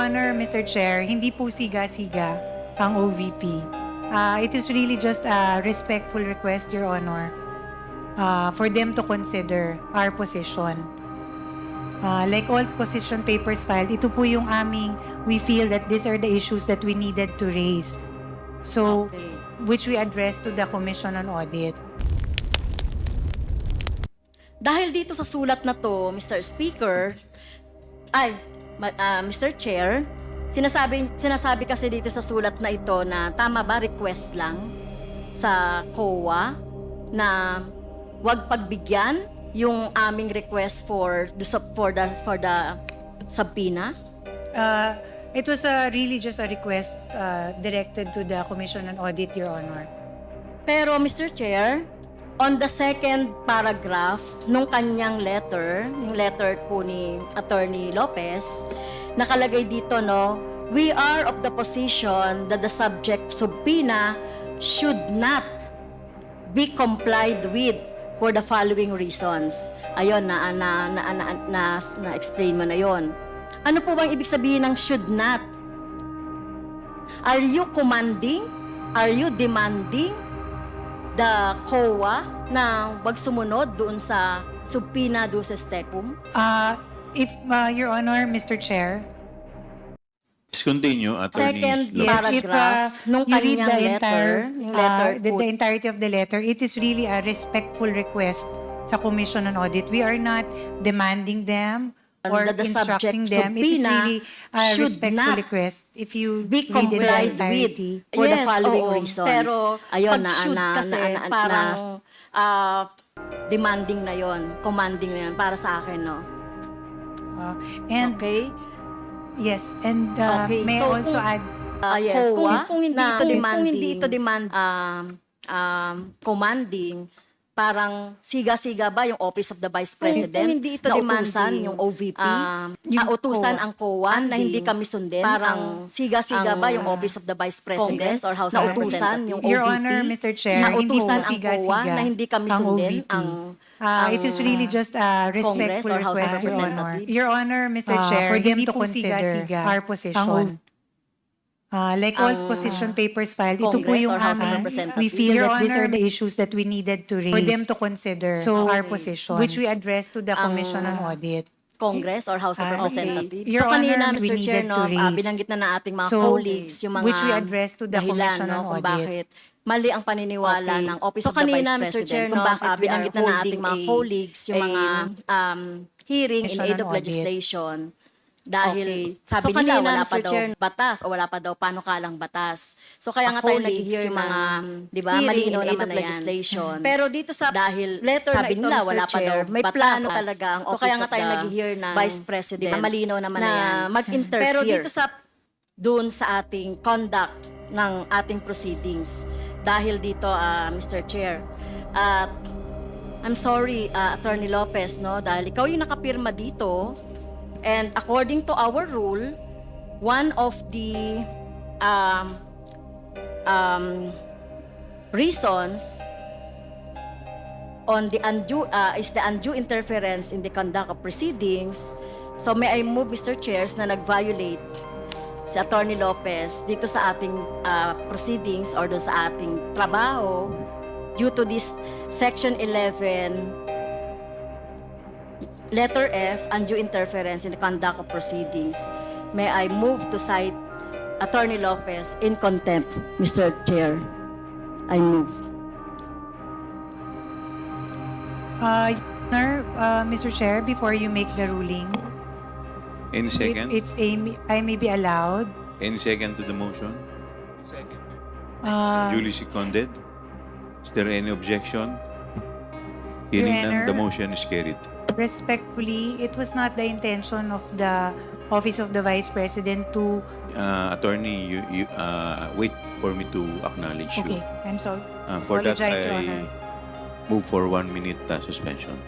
Honor, Mr. Chair, hindi po siga-siga ang OVP. It is really just a respectful request, Your Honor, for them to consider our position. Like all position papers filed, ito po yung we feel that these are the issues that we needed to raise. So, which we addressed to the Commission on Audit. Dahil dito sa sulat na to, Mr. Speaker, Mr. Chair, sinasabi kasi dito sa sulat na ito na tama ba request lang sa COA na wag pagbigyan yung aming request for the subpoena? It was really just a request directed to the Commission on Audit, Your Honor. Pero Mr. Chair, on the second paragraph nung kanyang letter, yung letter po ni Attorney Lopez, nakalagay dito, no, we are of the position that the subject subpoena should not be complied with for the following reasons. Ayun, na-explain mo na yon. Ano po bang ibig sabihin ng should not? Are you commanding? Are you demanding the COA na wag sumunod doon sa subpoena duces tecum? If Your Honor, Mr. Chair, Let's continue, Attorney Second Lopez. paragraph nung you read kanyang the entirety of the letter, it is really a respectful request sa Commission on Audit. We are not demanding them or that the instructing subject them. It is subpoena really a should respectful not request. If you be read in the complied entirety. with for the following oo. reasons. Pero ayun, pag should kasi parang demanding na yon, commanding na yon para sa akin, no? And Okay? yes, and Okay, may I so also kung- add, Yes, COA kung hindi na- ito kung demanding, hindi ito commanding, parang siga-siga ba yung Office of the Vice President? Kung hindi ito na demanding, utusan yung OVP? yung Utusan COA. ang COA na hindi kami sundin? Parang siga-siga ba yung Office of the Vice President? Congress or House na of utusan yung OVP? Your Honor, Mr. Chair, na hindi utusan po ang COA siga-siga na hindi kami ang sundin? OVP. It is really just a Congress respectful or House of request, Your Honor. Representatives? Your Honor, Mr. Chair, for them hindi to po consider siga-siga our position. Like all position papers filed, ito po Congress yung or House of we Representatives? feel Your that these are Honor, the issues that we needed to raise for them to consider our okay. position, which we addressed to the Commission on Audit. Congress or House of Representatives. Your So kanina, Honor, we Mr. Chair, needed no, to raise. binanggit na ating mga So, colleagues, yung mga which we addressed to the dahilan, Commission no, on kung Audit. bakit mali ang paniniwala Okay. ng Office So, of the Vice kanina, Mr. President, Chair, kung no, bakit we binanggit are na nating mga holding colleagues, yung mga hearing in Commission aid of on Audit. legislation. Dahil Okay. sabi So, nila kanina, wala Mr. pa daw Chair, batas o wala pa daw panukalang batas. So kaya nga Ako, tayo colleagues, nag-hear yung ng mga, di ba, hearing malinaw in aid naman of na yan. legislation. Pero dito sa Dahil letter sabi na ito, nila, Mr. wala pa Chair, daw may batas. plano talaga ang So, Office kaya of nga tayo the nag-hear ng Vice President. Di ba, malinaw naman na na yan. mag-interfere. Pero dito sa doon sa ating conduct ng ating proceedings. Dahil dito, Mr. Chair, at I'm sorry, Attorney Lopez, no, dahil ikaw yung nakapirma dito, and according to our rule, one of the reasons on the undue is the undue interference in the conduct of proceedings. So may I move, Mr. Chairs, na nag-violate si Attorney Lopez dito sa ating proceedings or doon sa ating trabaho due to this Section 11 Letter F, undue interference in the conduct of proceedings. May I move to cite Attorney Lopez in contempt, Mr. Chair. I move. Your Honor, Mr. Chair, before you make the ruling, Any second? if I may be allowed, Any second to the motion? uh, Duly seconded? Is there any objection? Your Hearing none, Honor. the motion is carried. respectfully, it was not the intention of the Office of the Vice President to... Attorney, you wait for me to acknowledge Okay, you. I'm sorry. For that, Apologize, Your I Honor. move for 1 minute suspension.